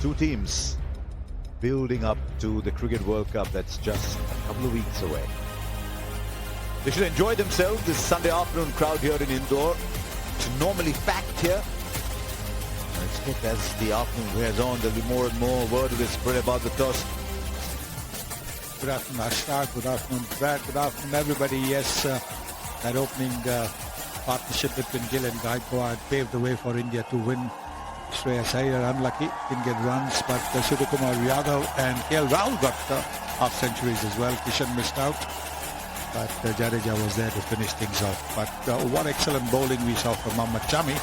Two teams building up to the Cricket World Cup that's just a couple of weeks away. They should enjoy themselves. This Sunday afternoon crowd here in Indore. It's normally packed here. I expect as the afternoon wears on, there'll be more and more word of the spread about the toss. Good afternoon, Ashraf. Good afternoon, Brad. Good afternoon, everybody. Yes, that opening partnership between Gill and Gaikwad paved the way for India to win. Shreyas Iyer unlucky, didn't get runs, but Suryakumar Yadav and KL Rahul got half centuries as well. Kishan missed out, but Jadeja was there to finish things off. But what excellent bowling we saw from Mohammad Shami,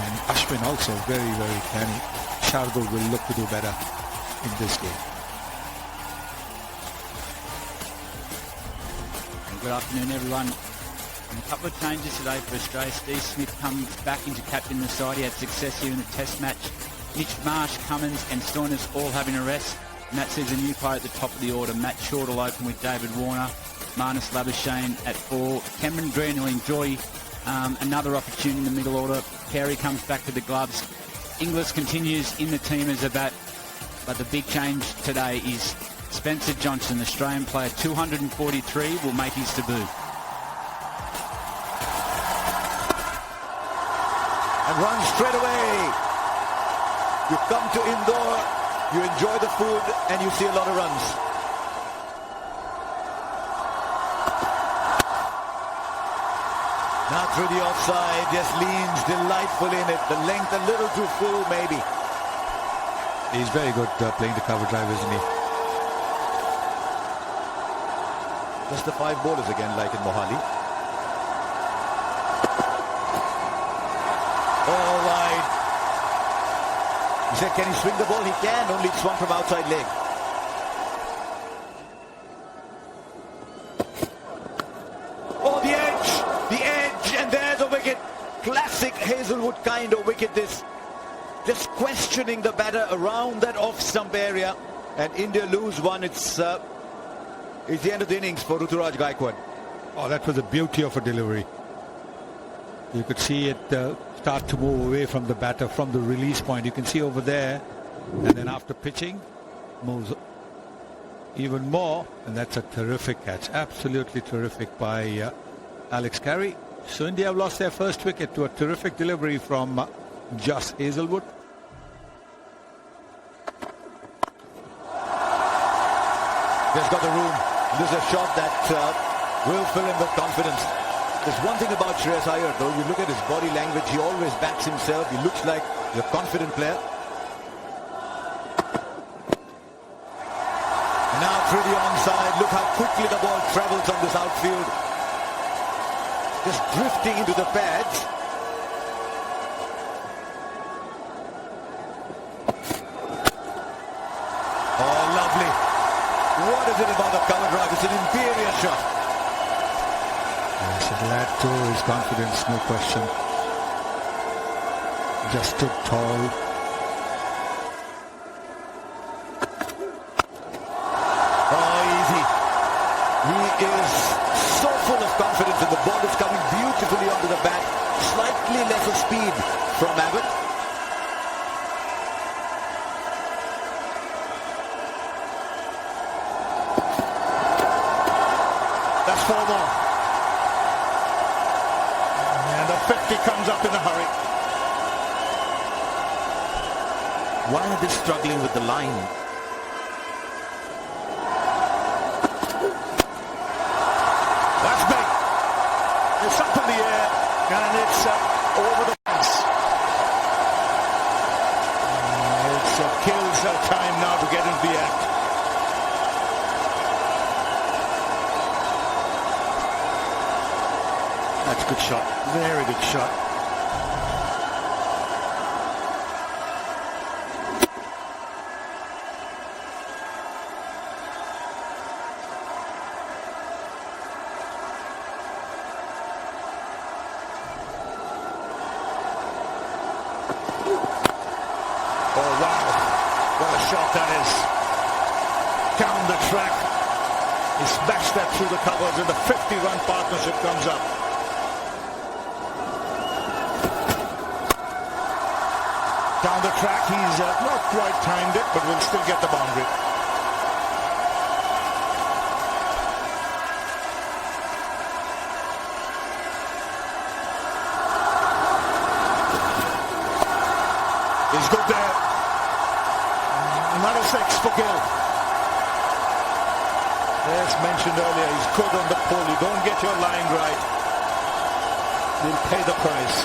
and Ashwin also very, very canny. Shardul will look to do better in this game. Good afternoon, everyone. And a couple of changes today for Australia. Steve Smith comes back into captain the side. He had success here in the Test match. Mitch Marsh, Cummins and Stoinis all having a rest. And that sees a new player at the top of the order. Matt Short will open with David Warner. Marnus Labuschagne at 4. Cameron Green will enjoy another opportunity in the middle order. Carey comes back to the gloves. Inglis continues in the team as a bat. But the big change today is Spencer Johnson, Australian player, 243, will make his debut. And run straight away. You come to Indore, you enjoy the food, and you see a lot of runs. Now through the offside, just leans delightfully in it. The length a little too full, maybe. He's very good playing the cover drive, isn't he? Just the 5 bowlers again, like in Mohali. All right. He said, can he swing the ball? He can, only it's swung from outside leg. Oh, the edge, and there's a wicket. Classic Hazelwood kind of wicket this. Just questioning the batter around that off-stump area. And India lose one. It's the end of the innings for Ruturaj Gaikwad. Oh, that was a beauty of a delivery. You could see it start to move away from the batter, from the release point. You can see over there. And then after pitching, moves even more. And that's a terrific catch. Absolutely terrific by Alex Carey. So India have lost their first wicket to a terrific delivery from Josh Hazelwood. Just got the room. This is a shot that will fill him with confidence. There's one thing about Shreyas Iyer, though. You look at his body language. He always backs himself. He looks like a confident player. Now through the onside. Look how quickly the ball travels on this outfield. Just drifting into the pads. Oh, lovely. What is it about the cover drive? It's an inferior shot. Yes, it'll add to his confidence, no question. Just stood tall. Oh, easy. He is so full of confidence and the ball is coming beautifully onto the bat. Slightly lesser speed from Abbott. That's 4 more. And the 50 comes up in a hurry. Why are they struggling with the line? That's big. It's up in the air and it's over the fence. It kills time now to get into the act. That's a good shot. Very good shot. Oh, wow. What a shot that is. Down the track. He smashed that through the covers and the 50-run partnership comes up. Down the track, he's not quite timed it, but will still get the boundary. He's good there. Another 6 for Gill. As mentioned earlier, he's good on the pull. You don't get your line right, you'll pay the price.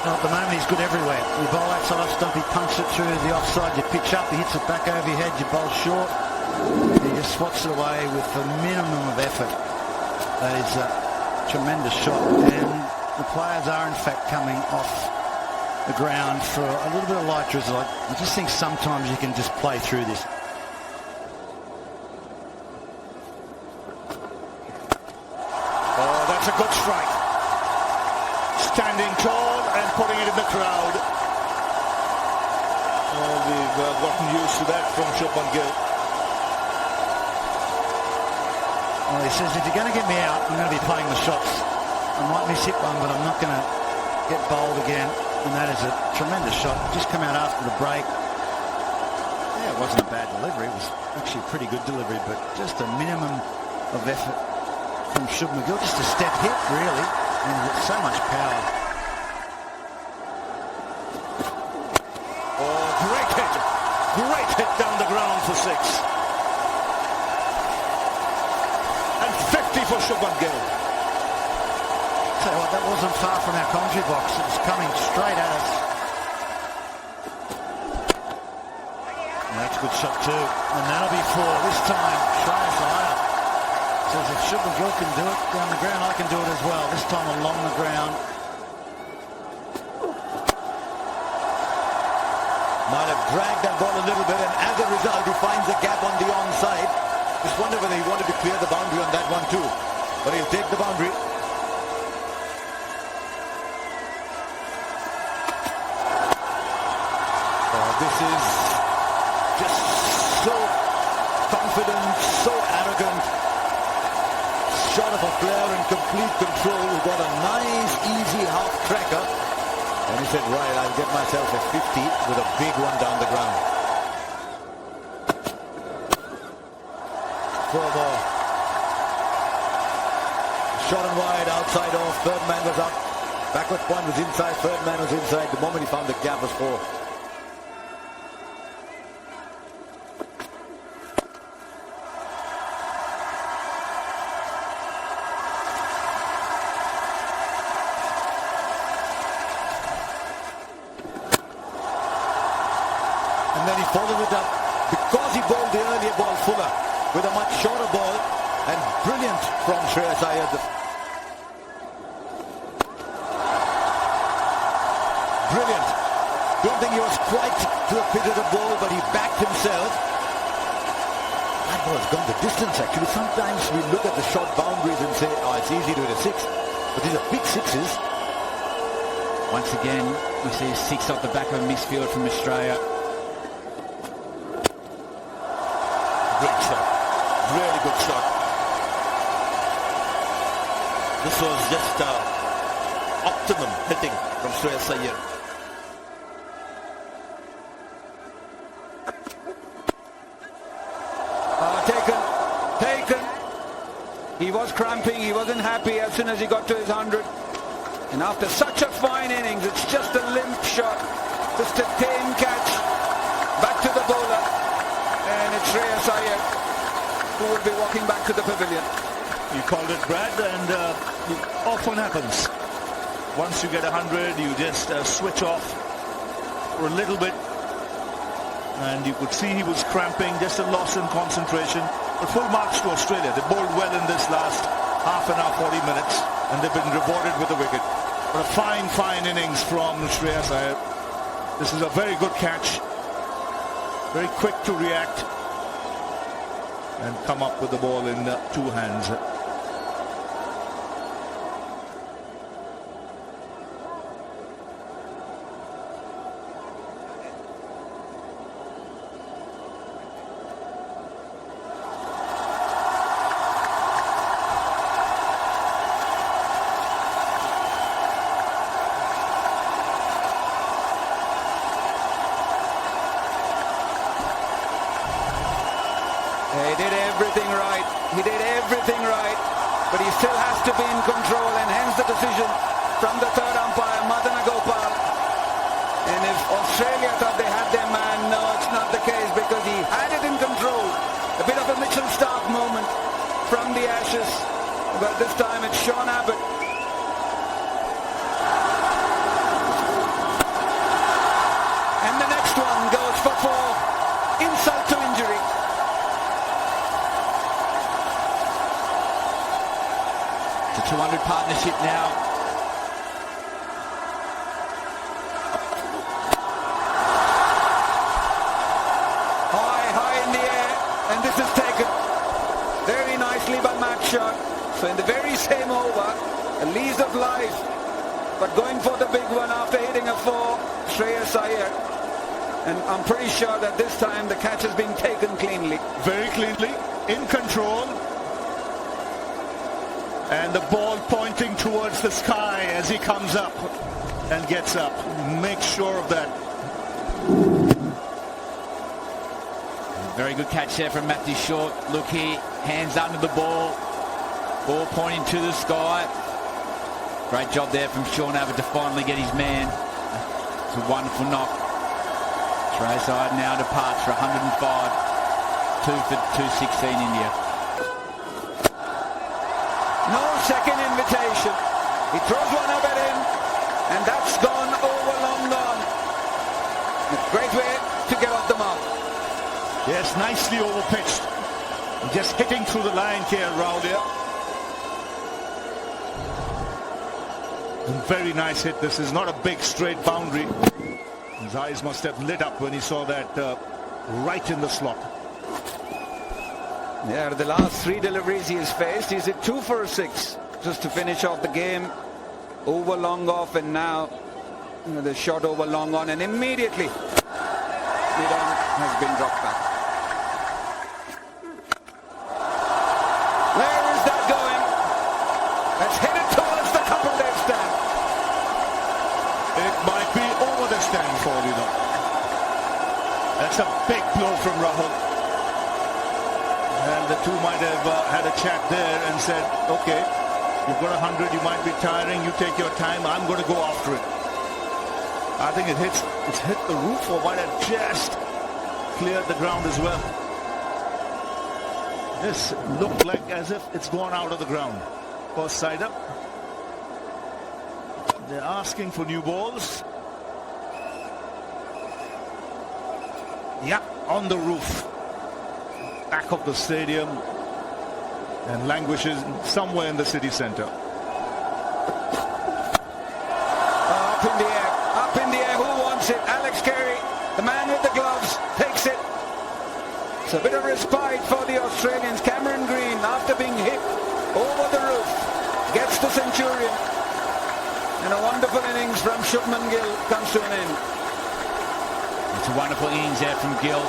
Well, at the moment, he's good everywhere. You bowl that side off stump, he punches it through the offside, you pitch up, he hits it back over your head, you bowl short, he just swats it away with a minimum of effort. That is a tremendous shot, and the players are in fact coming off the ground for a little bit of light drizzle. I just think sometimes you can just play through this. Oh, that's a good strike. Standing tall and putting it in the crowd. Oh, we've gotten used to that from Shubman Gill. Well, he says, if you're going to get me out, I'm going to be playing the shots. I might miss hit one, but I'm not going to get bowled again. And that is a tremendous shot. Just come out after the break. Yeah, it wasn't a bad delivery. It was actually a pretty good delivery, but just a minimum of effort from Shubman Gill. Just a step hit, really. And with so much power. Oh, great hit. Great hit down the ground for 6. And 50 for Shubman Gill. Tell you what, that wasn't far from our commentary box. It was coming straight at us. And that's a good shot too. And that'll be 4. This time, Shreyas Iyer says if Shubman Gill can do it down the ground, I can do it as well. This time along the ground. Might have dragged that ball a little bit, and as a result, he finds a gap on the onside. Just wonder whether he wanted to clear the boundary on that one too. But he'll take the boundary. This is just so confident, so arrogant. Shot of a player in complete control who got a nice, easy half cracker. And he said, right, I'll get myself a 50 with a big one down the ground. 4 more. Shot and wide, outside off. Third man was up. Backward point was inside. Third man was inside. The moment he found the gap was 4. And then he followed it up because he bowled the earlier ball fuller with a much shorter ball, and brilliant from Shreyas Iyer. Brilliant. Don't think he was quite to a pitch of the ball, but he backed himself. That ball's gone the distance actually. Sometimes we look at the short boundaries and say, oh, it's easy to hit a 6. But these are big 6s. Once again, we see a 6 off the back of a misfield from Australia. Great shot. Really good shot. This was just optimum hitting from Shreyas Iyer. Taken. He was cramping. He wasn't happy as soon as he got to his 100. And after such a fine innings, it's just a limp shot. Just a tame catch. Back to the bowler. And it's Shreyas Iyer who will be walking back to the pavilion. You called it, Brad, and it often happens. Once you get 100, you just switch off for a little bit. And you could see he was cramping, just a loss in concentration. But full marks to Australia. They bowled well in this last half an hour, 40 minutes, and they've been rewarded with a wicket. But a fine, fine innings from Shreyas Iyer. This is a very good catch. Very quick to react and come up with the ball in 2 hands. He did everything right. He did everything right. But he still has to be in control, and hence the decision from the third umpire, Madana Gopal. And if Australia thought they had their man, no, it's not the case, because he had it in control. A bit of a Mitchell Starc moment from the Ashes, but this time it's Sean Abbott. And the next one goes for 4. Insult to injury. It's a 200 partnership now. High in the air, and this is taken very nicely by Matt Shot. So in the very same over, a lease of life, but going for the big one after hitting a 4, Shreyas Iyer. And I'm pretty sure that this time the catch has been taken cleanly. Very cleanly, in control. And the ball pointing towards the sky as he comes up and gets up. Make sure of that. Very good catch there from Matthew Short. Look here, hands under the ball. Ball pointing to the sky. Great job there from Sean Abbott to finally get his man. It's a wonderful knock. Shreyas Iyer now departs for 105. 2 for 216 India. No second invitation. He throws one up at him, and that's gone over, long gone. A great way to get off the mark. Yes, nicely overpitched. Just hitting through the line here, Raulia. Very nice hit. This is not a big straight boundary. His eyes must have lit up when he saw that right in the slot. Yeah, the last 3 deliveries he has faced, he's at 2 for 6 just to finish off the game. Over, long off, and now the shot over, long on, and immediately Midon has been dropped back. Where is that going? Let's hit it towards the couple there stand. It might be over the stand for all you know. That's a big blow from Rahul. And the two might have had a chat there and said, okay, you've got 100, you might be tiring, you take your time, I'm going to go after it. I think it's hit the roof, or might have just cleared the ground as well. This looked like as if it's gone out of the ground. First side up. They're asking for new balls. Yeah, on the roof. Back of the stadium, and languishes somewhere in the city center. Up in the air, who wants it? Alex Carey, the man with the gloves, takes it. It's a bit of respite for the Australians. Cameron Green, after being hit over the roof, gets the centurion. And a wonderful innings from Shubman Gill comes to an end. It's a wonderful innings there from Gill.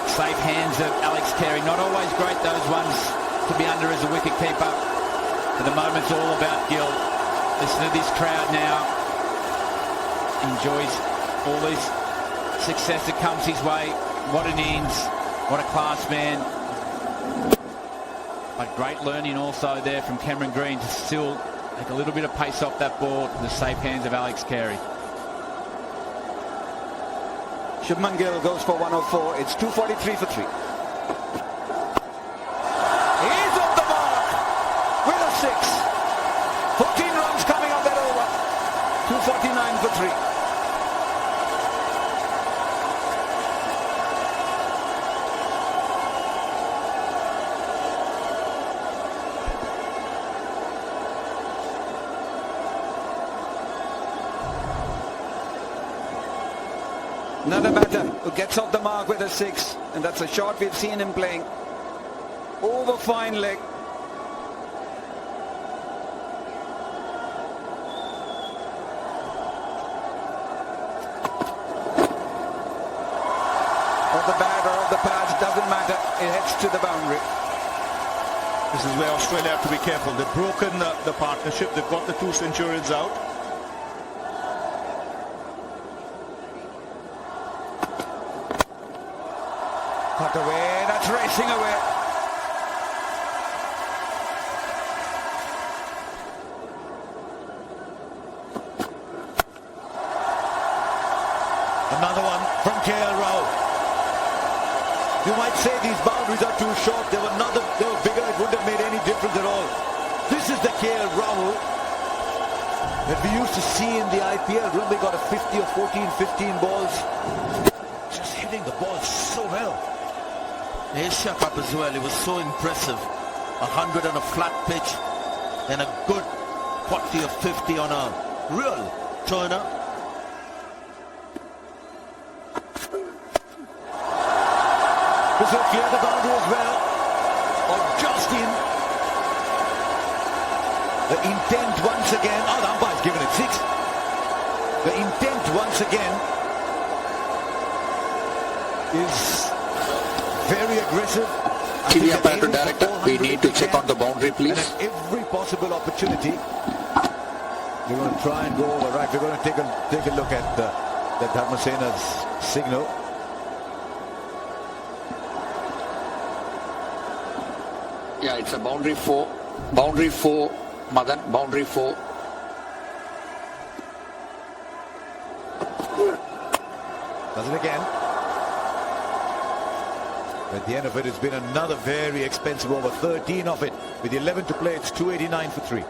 Safe hands of Alex Carey. Not always great, those ones, to be under as a wicket keeper. But the moment's all about Gill. Listen to this crowd now. Enjoys all this success that comes his way. What an innings. What a class man. But great learning also there from Cameron Green to still take a little bit of pace off that ball to the safe hands of Alex Carey. Shubman Gill goes for 104. It's 243 for 3. He's off the mark with a 6. 14 runs coming off that over. 249 for 3. Another batter who gets off the mark with a 6, and that's a shot we've seen him playing. Over fine leg. Of the bat or of the pads, doesn't matter. It heads to the boundary. This is where Australia have to be careful. They've broken the partnership. They've got the 2 centurions out. Cut away, that's racing away. Another one from KL Rahul. You might say these boundaries are too short. They were bigger. It wouldn't have made any difference at all. This is the KL Rahul that we used to see in the IPL. Remember, he got a 50 or 14, 15 balls. Just hitting the ball so well. Asia Cup as well, it was so impressive. 100 on a flat pitch, then a good 40 or 50 on a real turner. This will clear the boundary as well, or just in. The intent once again, oh, the umpire's given it 6. The intent once again is very aggressive. TV umpire to director, we need to check on the boundary, please. And at every possible opportunity, we're going to try and go over. Right, we're going to take a look at the Dharmasena's signal. Yeah, it's a boundary 4. Boundary 4, Madan, boundary 4. Does it again. At the end of it, it's been another very expensive over. 13 of it. With 11 to play, it's 289 for 3.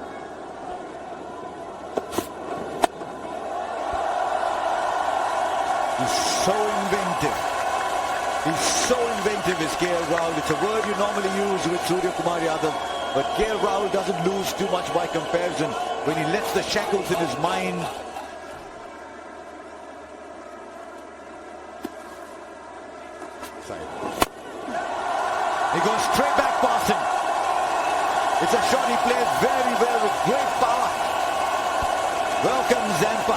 He's so inventive. He's so inventive, is KL Rahul. It's a word you normally use with Surya Kumar Yadav. But KL Rahul doesn't lose too much by comparison when he lets the shackles in his mind. He goes straight back past him. It's a shot he plays very well with great power. Welcome Zampa.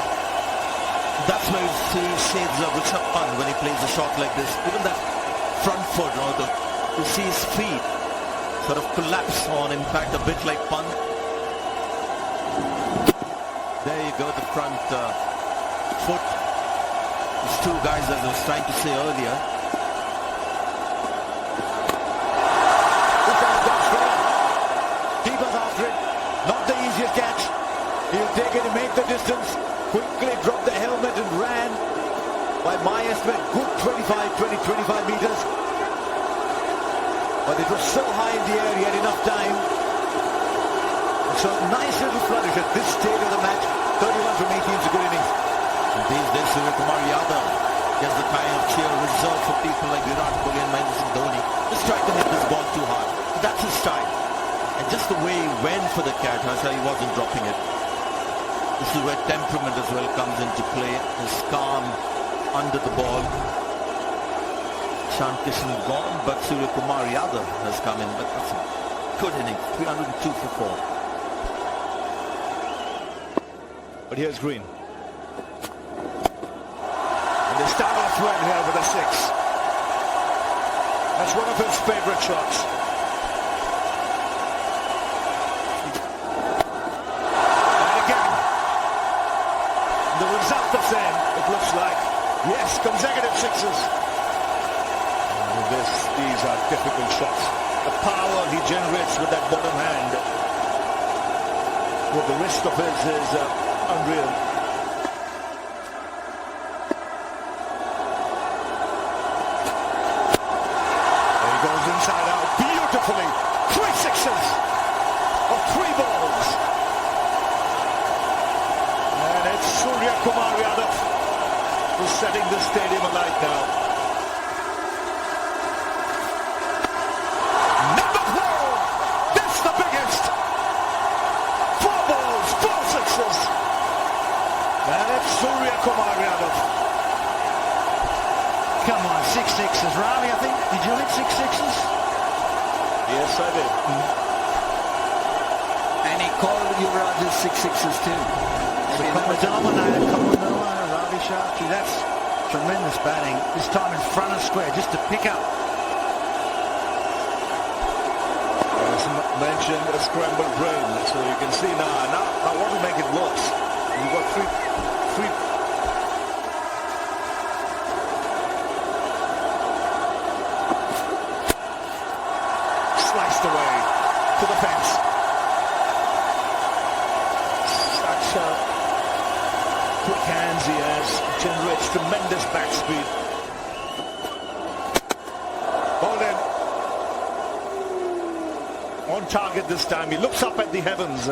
That's where you see shades of Rishabh Pant when he plays a shot like this. Even that front foot, you see his feet sort of collapse on impact a bit like Pant. There you go, the front foot. These two guys, as I was trying to say earlier. Keepers after it. Not the easiest catch. He'll take it and make the distance. Quickly dropped the helmet and ran. By my estimate, good 25 meters. But it was so high in the air, he had enough time. So nice little flourish at this stage of the match. 31 from 18 is a good innings. And these days, Surya Kumar Yadav gets the kind of cheer reserved for people like Virat Kohli and Mahendra Singh Dhoni. Just try to hit this ball too hard. That's his style. And just the way he went for the catch, I said he wasn't dropping it. This is where temperament as well comes into play. His calm under the ball. Ishan Kishan gone, but Surya Kumar Yadav has come in. But that's a good inning. 302 for 4. But here's Green. And they start off well here with a 6. That's one of his favorite shots. The result the same, it looks like. Yes, consecutive 6s. And these are difficult shots. The power he generates with that bottom hand, with the wrist of his, is unreal. There he goes inside out beautifully. 3 6s of 3 balls. And it's Surya Kumar Yadav who's setting the stadium alight now. Number 4! That's the biggest! 4 balls, 4 6s. And it's Surya Kumar Yadav. Come on, 6 6s. Raleigh, I think. Did you hit 6 6s? Yes, I did. And he called Yuvraj's 6 6s too. Ravi Shastri, that's tremendous batting. This time in front of square, just to pick up. As mentioned, a scrambled brain. So you can see now I want to make it worse. You've got three. sliced away to the fence. Such quick hands he has, generates tremendous back speed. Bolden on target this time. He looks up at the heavens.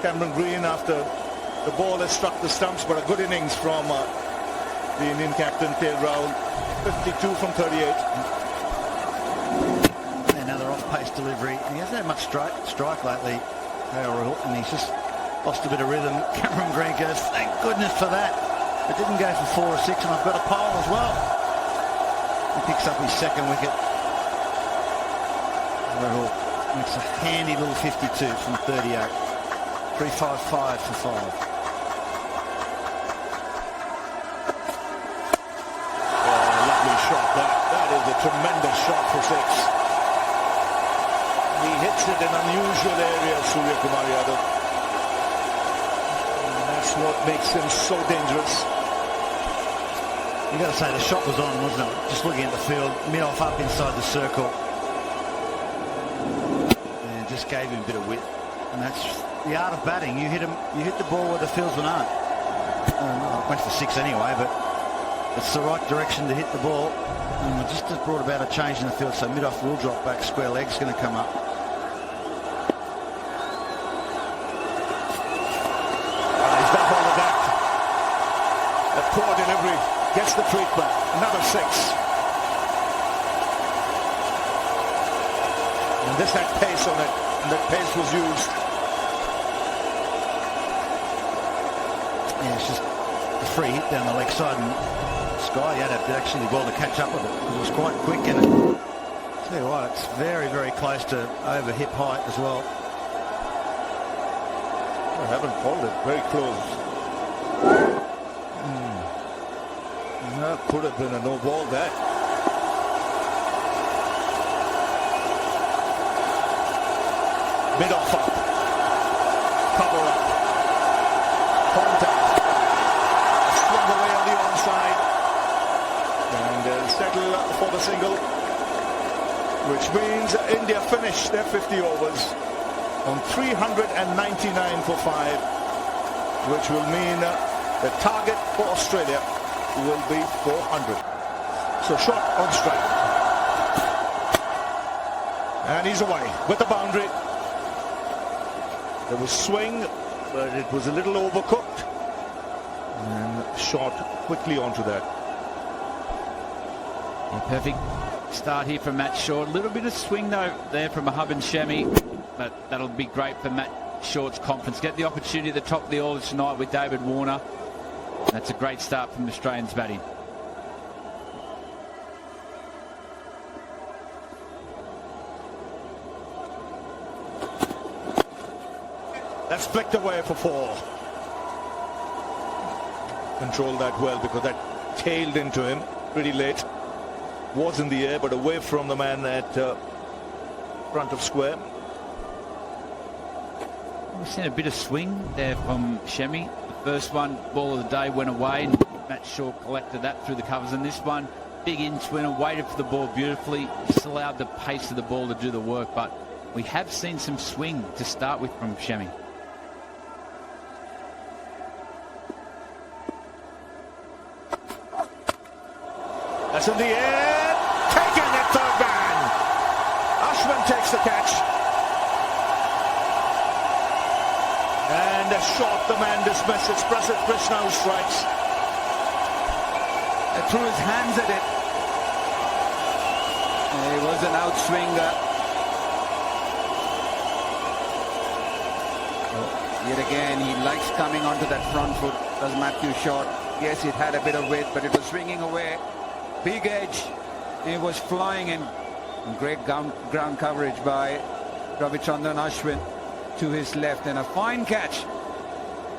Cameron Green, after the ball has struck the stumps, but a good innings from the Indian captain, K. Rahul. 52 from 38. Another off-pace delivery. He hasn't had much strike lately, Rahul, and he's just lost a bit of rhythm. Cameron Green goes, thank goodness for that. It didn't go for 4 or 6, and I've got a pole as well. He picks up his second wicket. Rahul makes a handy little 52 from 38. 355 for 5. That is a tremendous shot for 6. He hits it in unusual areas, Surya Kumar Yadav. And that's what makes him so dangerous. You got to say the shot was on, wasn't it? Just looking at the field, mid-off up inside the circle, and just gave him a bit of width. And that's the art of batting. You hit the ball where the fieldsmen aren't. Went for 6 anyway, but it's the right direction to hit the ball. And it just has brought about a change in the field, so mid-off will drop back, square leg's going to come up. He's got hold of that. The poor delivery gets the treatment. Another 6. And this had pace on it, and that pace was used. Yeah, it's just a free hit down the leg side, and Sky Yadav did actually well to catch up with it. It was quite quick, and tell you what, it's very, very close to over hip height as well. I haven't called it. Very close. That could have been a no ball there. Mid-off up. Cover up. Contact. Swung away on the onside. And settle for the single. Which means India finished their 50 overs on 399 for 5. Which will mean the target for Australia will be 400. So shot on strike. And he's away with the boundary. There was swing, but it was a little overcooked. And shot quickly onto that. Yeah, perfect start here from Matt Short. A little bit of swing though there from Mahub and Shemi, but that'll be great for Matt Short's confidence. Get the opportunity at the top of the order tonight with David Warner. That's a great start from the Australians batting. That's flicked away for 4. Controlled that well because that tailed into him pretty late. Was in the air but away from the man at front of square. We've seen a bit of swing there from Shemi. The first one, ball of the day, went away and Matt Shaw collected that through the covers. And this one, big in-swinner, waited for the ball beautifully, just allowed the pace of the ball to do the work. But we have seen some swing to start with from Shemi. That's in the air, taken at third man. Ashwin takes the catch. And a shot, the man dismisses. Prasidh Krishna who strikes. Threw his hands at it. He was an outswinger. Yet again, he likes coming onto that front foot, does Matthew Short. Yes, it had a bit of weight, but it was swinging away. Big edge. It was flying in. Great ground coverage by Ravichandran Ashwin to his left, and a fine catch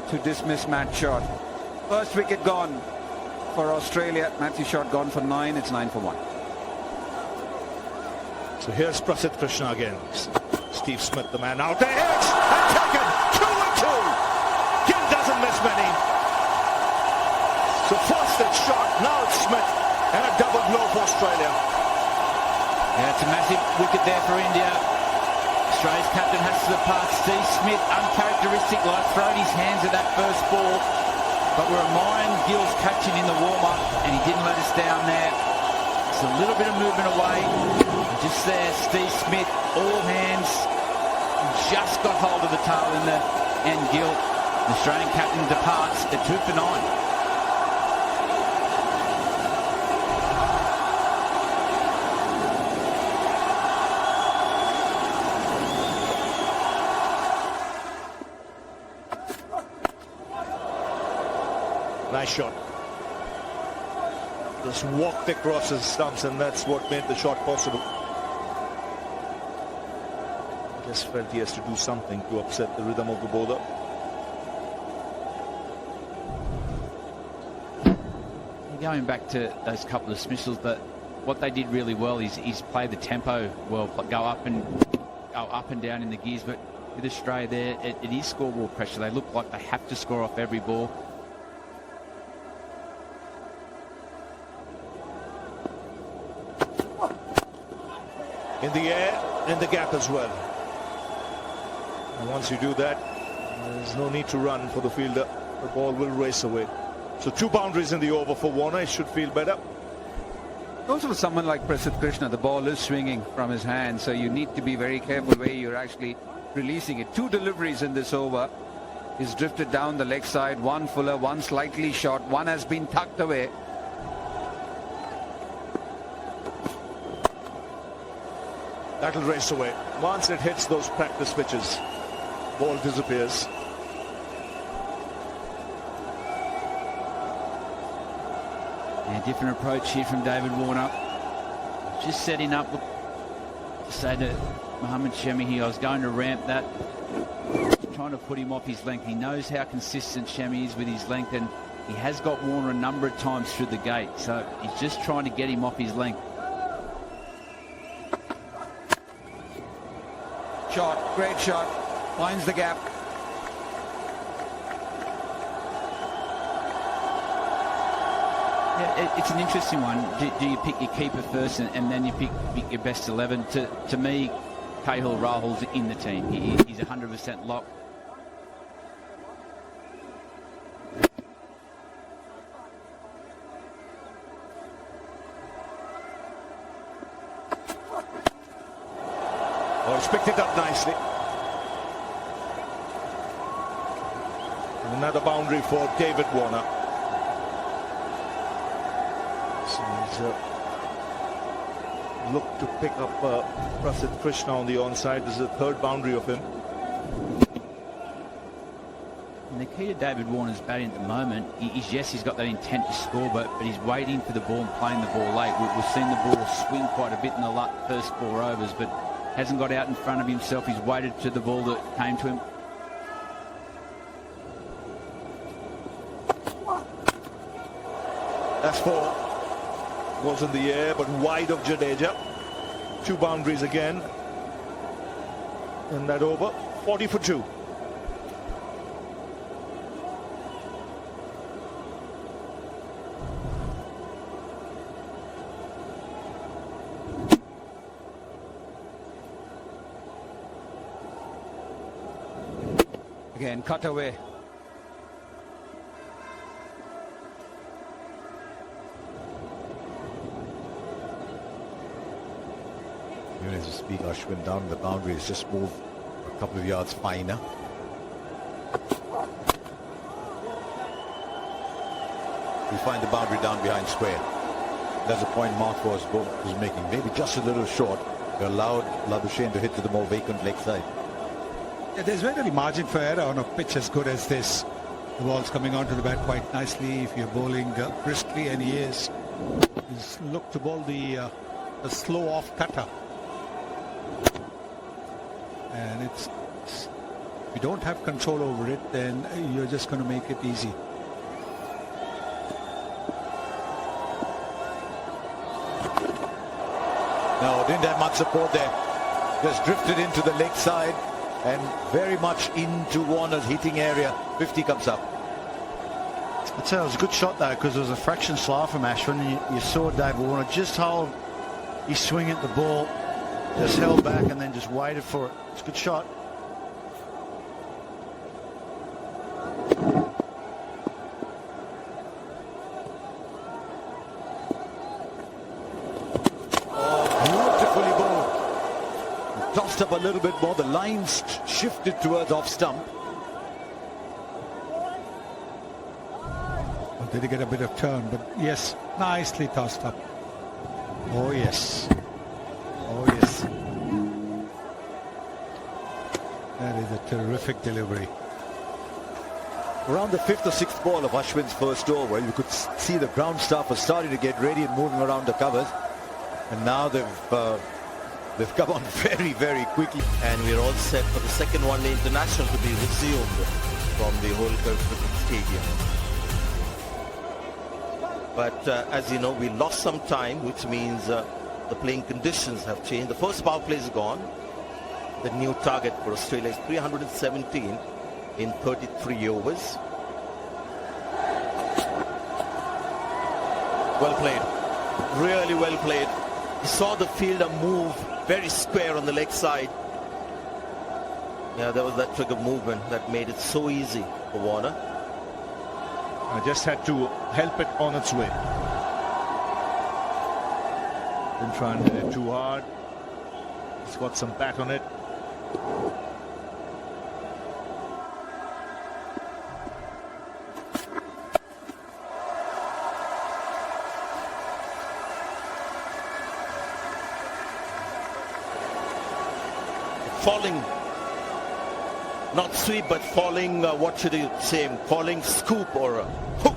to dismiss Matt Short. First wicket gone for Australia. Matthew Short gone for 9. It's 9 for 1. So here's Prasidh Krishna again. Steve Smith, the man out there. Hits and taken. 2 and 2. Gill doesn't miss many. So first it's Short, now it's Smith. And a double blow for Australia. Yeah, it's a massive wicket there for India. Australia's captain has to depart. Steve Smith, uncharacteristic, like throwing his hands at that first ball. But we're admiring Gill's catching in the warm-up, and he didn't let us down there. It's a little bit of movement away. Just there, Steve Smith, all hands, just got hold of the tail in the end. Gill, the Australian captain, departs at 2 for 9. Nice shot. Just walked across his stumps, and that's what made the shot possible. Just felt he has to do something to upset the rhythm of the bowler. Going back to those couple of dismissals, but what they did really well is play the tempo well, go up and down in the gears. But with Australia there, it is scoreboard pressure. They look like they have to score off every ball. In the air, in the gap as well. And once you do that, there's no need to run for the fielder. The ball will race away. So 2 boundaries in the over for Warner. He should feel better. Also for someone like Prasidh Krishna, the ball is swinging from his hand, so you need to be very careful where you're actually releasing it. 2 deliveries in this over. He's drifted down the leg side, 1 fuller, 1 slightly short, 1 has been tucked away. That'll race away. Once it hits those practice pitches, ball disappears. A different approach here from David Warner. Just setting up to say to Mohammad Shami here, I was going to ramp that. Trying to put him off his length. He knows how consistent Shami is with his length, and he has got Warner a number of times through the gate. So he's just trying to get him off his length. Shot, great shot, finds the gap. Yeah, it's an interesting one. Do you pick your keeper first and then you pick your best 11? To me, Cahill Rahul's in the team. He's 100% locked. Oh, he's picked it up nicely. And another boundary for David Warner. So he's looked to pick up Prasidh Krishna on the onside. This is the 3rd boundary of him. And the key to David Warner's batting at the moment is, yes, he's got that intent to score, but he's waiting for the ball and playing the ball late. We've seen the ball swing quite a bit in the first 4 overs, but hasn't got out in front of himself. He's waited to the ball that came to him. That's 4. Was in the air, but wide of Jadeja. 2 boundaries again. And that over. 40 for 2. Again, cut away. Even as you speak, Ashwin down the boundary has just moved a couple of yards finer. We find the boundary down behind square. That's the point Mark was making. Maybe just a little short. They allowed Labuschagne to hit to the more vacant leg side. Yeah, there's very little margin for error on a pitch as good as this. The ball's coming onto the bat quite nicely. If you're bowling briskly, and he is, he's looked to bowl the slow off cutter. And if you don't have control over it, then you're just going to make it easy. No, didn't have much support there. Just drifted into the leg side and very much into Warner's hitting area. 50 comes up. I'd say it was a good shot though, because it was a fraction slower from Ashwin, and you saw David Warner just hold his swing at the ball Just held back and then just waited for it. It's a good shot. Beautifully bowled. Tossed up a little bit more. The lines shifted towards off stump. Well, did he get a bit of turn? But yes, nicely tossed up. Oh yes. Oh yes. That is a terrific delivery. Around the 5th or 6th ball of Ashwin's first over, you could see the ground staff was starting to get ready and moving around the covers. And now they've come on very, very quickly. And we're all set for the second one-day international to be resumed from the Holkar Cricket Stadium. But as you know, we lost some time, which means the playing conditions have changed. The first power play is gone. The new target for Australia is 317 in 33 overs. Well played. Really well played. He saw the fielder move very square on the leg side. Yeah, there was that trigger movement that made it so easy for Warner. I just had to help it on its way. Didn't try and hit it too hard. It's got some bat on it. Falling, not sweep, but falling, what should you say, falling scoop or a hook.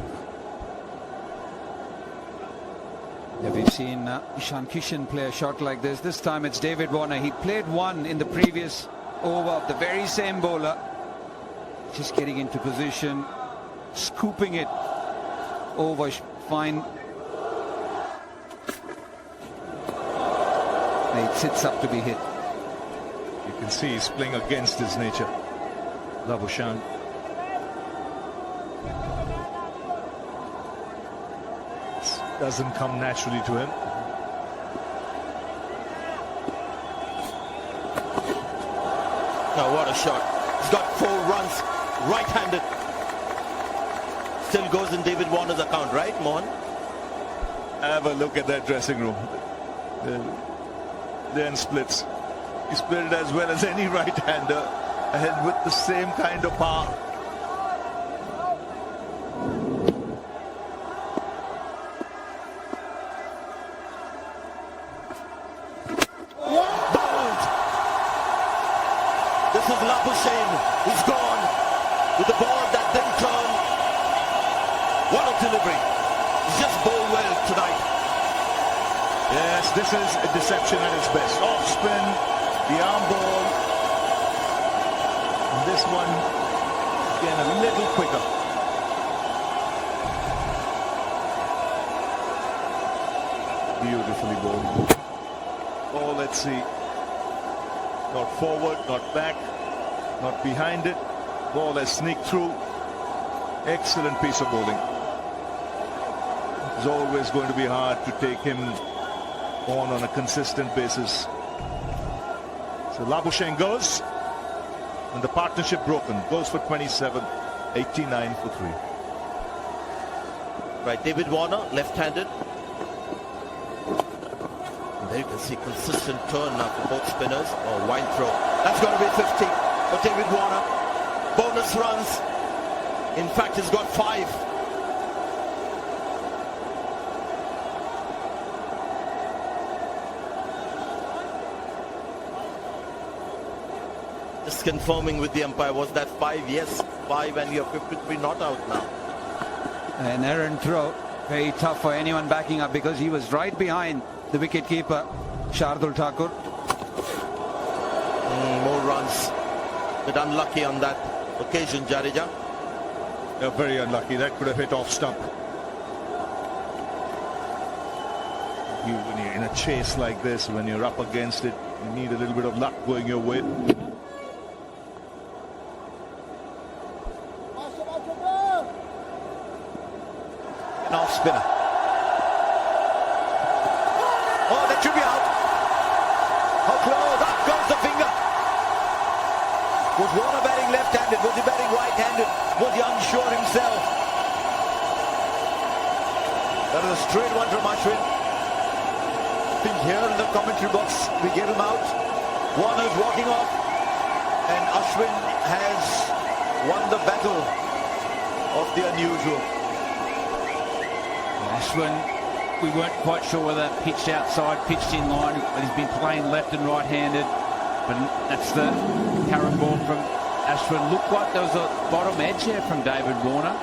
Yeah, we've seen Ishan Kishan play a shot like this. This time it's David Warner. He played one in the previous over of the very same bowler. Just getting into position, scooping it over fine. It sits up to be hit. You can see he's playing against his nature. Labuschagne. Doesn't come naturally to him. Now what a shot. He's got 4 runs, right-handed. Still goes in David Warner's account, right, Mohan? Have a look at that dressing room. Then splits. He split it as well as any right-hander, and with the same kind of power. Bowled. This is Labuschagne. He's gone with the ball that didn't turn. What a delivery. He's just bowled well tonight. Yes, this is a deception at its best. Off spin, the arm ball. And this one, again, a little quicker. Beautifully bowled. Oh, let's see. Not forward, not back, not behind it. Ball has sneaked through. Excellent piece of bowling. It's always going to be hard to take him on a consistent basis. So Labuschagne goes, and the partnership broken. Goes for 27, 89 for 3. Right, David Warner, left-handed. And there you can see consistent turn now for both spinners. Oh, wild throw. That's going to be 50 for David Warner. Bonus runs. In fact, he's got 5. Just confirming with the umpire, was that 5? Yes, 5, and you're 53 not out now. An errant throw. Very tough for anyone backing up because he was right behind the wicket-keeper, Shardul Thakur. More runs. But unlucky on that occasion, Jadeja. They're very unlucky. That could have hit off stump. When you're in a chase like this, when you're up against it, you need a little bit of luck going your way. Off spinner. Oh, that should be out. How close left-handed? Was he batting right-handed? Was he unsure himself? That was a straight one from Ashwin. I think here in the commentary box we get him out. Warner's walking off, and Ashwin has won the battle of the unusual. Ashwin, we weren't quite sure whether that pitched outside, pitched in line, but he's been playing left and right-handed. But that's the carrom ball from Ashwin. Looked like there was a bottom edge here from David Warner.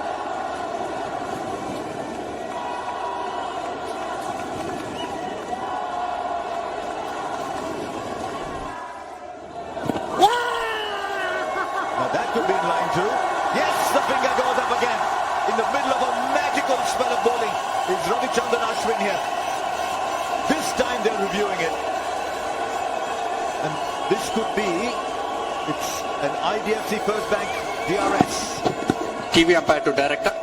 Now that could be in line too. Yes, the finger goes up again. In the middle of a magical spell of bowling is Ravichandran Ashwin here. This time they're reviewing it. And this could be, it's an IDFC First Bank DRS. TV umpire to director.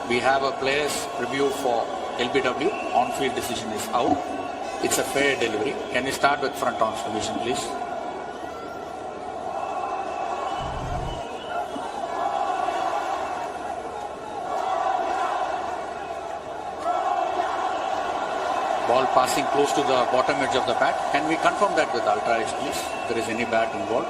We have a player's review for LBW. On-field decision is out. It's a fair delivery. Can you start with front arms division, please? Ball passing close to the bottom edge of the bat. Can we confirm that with ultra edge, please? If there is any bat involved.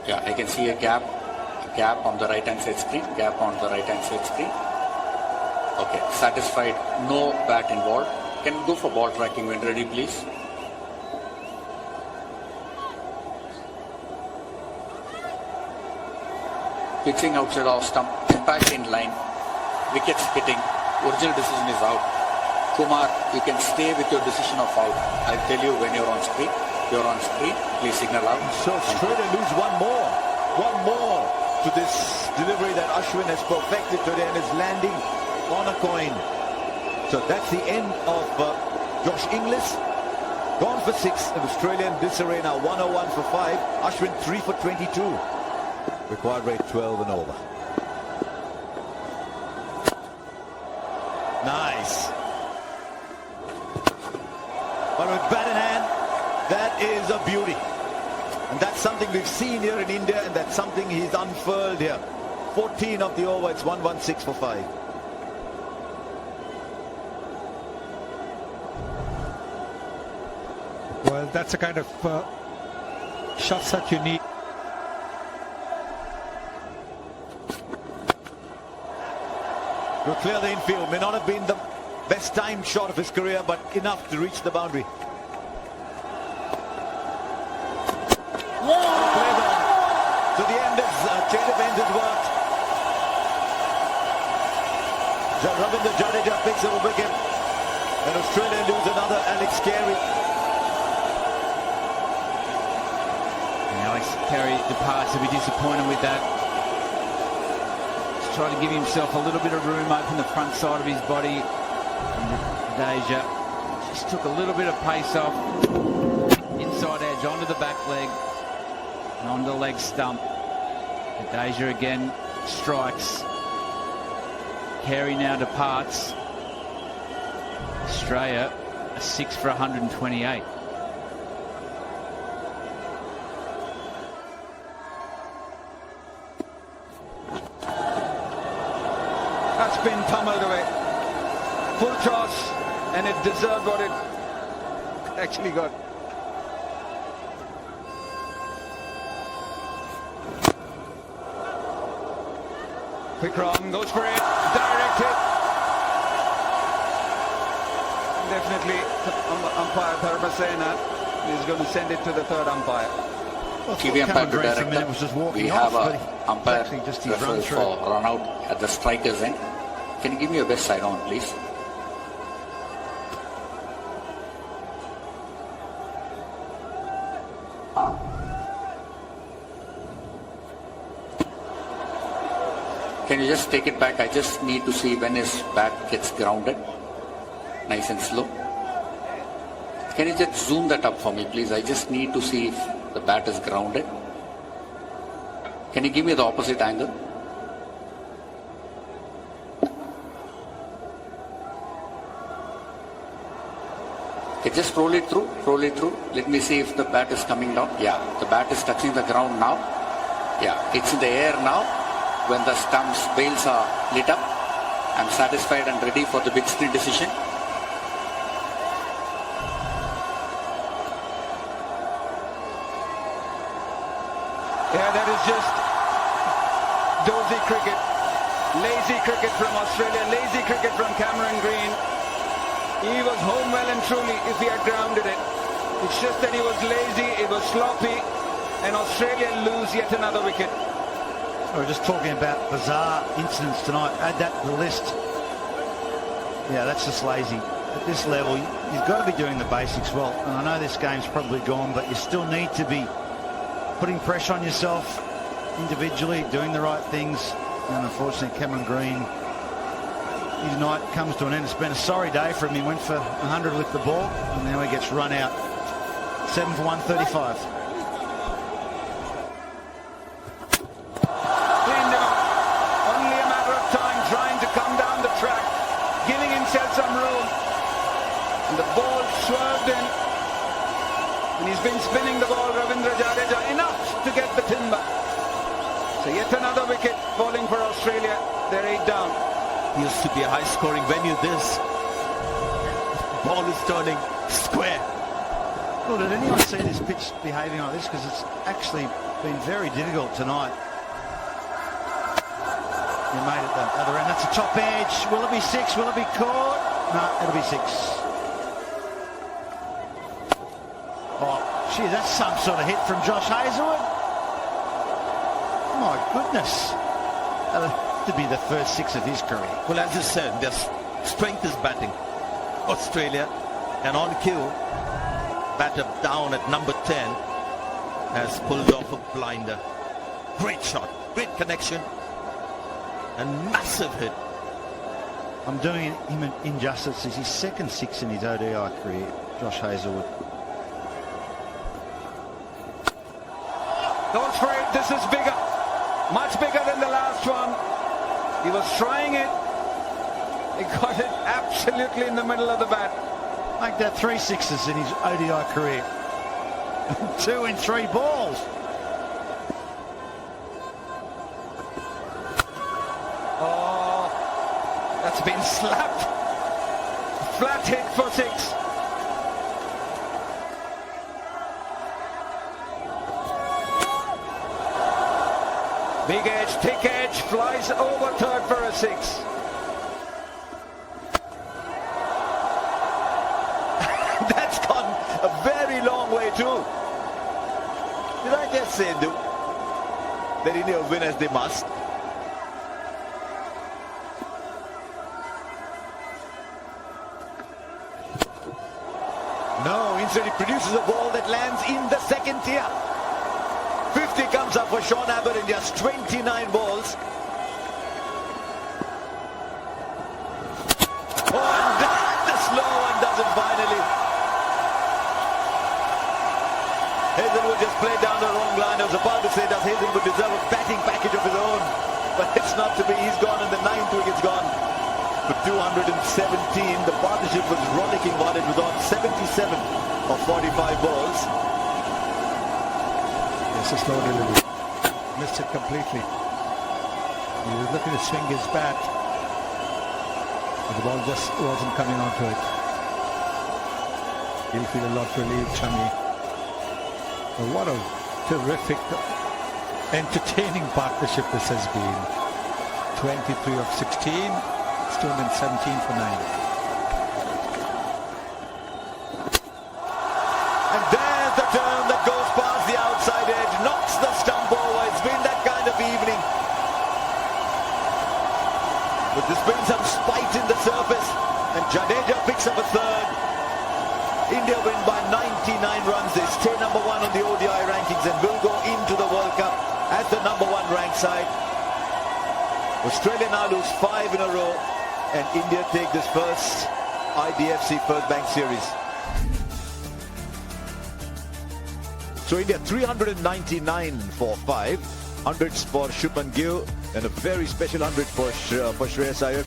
Yeah, I can see a gap on the right hand side screen, Okay, satisfied, no bat involved. Can we go for ball tracking when ready, please? Pitching outside off stump, impact in line, wickets hitting, original decision is out. Kumar, you can stay with your decision of out. I'll tell you when you're on screen. You're on screen, please signal out. So straight and lose one more to this delivery that Ashwin has perfected today and is landing on a coin. So that's the end of Josh Inglis. Gone for 6 in Australian disarray now, 101 for 5. Ashwin 3 for 22. Required rate 12 and over. Nice. But with bat in hand, that is a beauty. And that's something we've seen here in India, and that's something he's unfurled here. 14 of the over, it's 116 for 5. Well, that's the kind of shots that you need. To clear the infield. May not have been the best timed shot of his career, but enough to reach the boundary. So the end is chain of ends has worked. Ravindra Jadeja picks up a wicket, and Australia lose another. Alex Carey. Alex Carey departs, to be disappointed with that. He's trying to give himself a little bit of room, open the front side of his body. Jadeja just took a little bit of pace off. Inside edge onto the back leg and onto the leg stump. Jadeja again strikes. Carey now departs. Australia a 6 for 128. That's been pummeled away. Full toss, and it deserved what it actually got. Quick run, goes for it, directed. Definitely, umpire Dharmasena is going to send it to the third umpire. TV umpire to director. We have a umpire referral for run out at the striker's end. Can you give me your best side on, please? Can you just take it back? I just need to see when his bat gets grounded. Nice and slow. Can you just zoom that up for me, please? I just need to see if the bat is grounded. Can you give me the opposite angle? Okay, just roll it through, roll it through. Let me see if the bat is coming down. Yeah, the bat is touching the ground now. Yeah, it's in the air now. When the stumps, bails are lit up, I'm satisfied and ready for the big screen decision. Yeah, that is just dozy cricket. Lazy cricket from Australia, lazy cricket from Cameron Green. He was home well and truly if he had grounded it. It's just that he was lazy, it was sloppy, and Australia lose yet another wicket. We're just talking about bizarre incidents tonight. Add that to the list. Yeah, that's just lazy. At this level, you've got to be doing the basics well. And I know this game's probably gone, but you still need to be putting pressure on yourself individually, doing the right things. And unfortunately, Cameron Green, his night comes to an end. It's been a sorry day for him. He went for 100 with the ball, and now he gets run out. 7 for 135. Some room, and the ball swerved in, and he's been spinning the ball, Ravindra Jadeja, enough to get the timber. So yet another wicket falling for Australia. They're 8 down. Used to be a high-scoring venue. This ball is turning square. Well, did anyone see this pitch behaving like this? Because it's actually been very difficult tonight. You made it the other end. That's a top edge. Will it be 6? Will it be caught? No, it'll be 6. Oh, gee, that's some sort of hit from Josh Hazlewood. My goodness. That'll have to be the first 6 of his career. Well, as you said, their strength is batting. Australia, and on cue, batter down at number 10 has pulled off a blinder. Great shot, great connection. A massive hit. I'm doing him an injustice. It's his second 6 in his ODI career, Josh Hazlewood. Don't worry, this is bigger. Much bigger than the last one. He was trying it. He got it absolutely in the middle of the bat. Make that 3 6s in his ODI career. 2 in 3 balls. That's been slapped. Flat hit for 6. Big edge, thick edge, flies over third for a 6. That's gone a very long way too. Did I just say, dude, that India win as they must? No, instead he produces a ball that lands in the second tier. 50 comes up for Sean Abbott in just 29 balls. Oh, and the slow one does it finally. Hazelwood just played down the wrong line. I was about to say, does Hazelwood deserve a batting package of his own? But it's not to be. He's gone, and the 9th wicket's gone. For 217, the partnership was rollicking on. It was on 77 of 45 balls. Yes, a slow delivery. Missed it completely. He was looking to swing his bat, but the ball just wasn't coming onto it. He'll feel a lot relieved, Chami. But what a terrific, entertaining partnership this has been. 23 of 16. 217 for 9. And there's the turn that goes past the outside edge, knocks the stump over. It's been that kind of evening. But there's been some spite in the surface, and Jadeja picks up a third. India win by 99 runs. They stay number 1 on the ODI rankings and will go into the World Cup as the number 1 ranked side. Australia now lose 5 in a row, and India take this first IDFC First Bank Series. So India 399 for 5, 100s for Shubman Gill, and a very special 100 for Shreyas Iyer.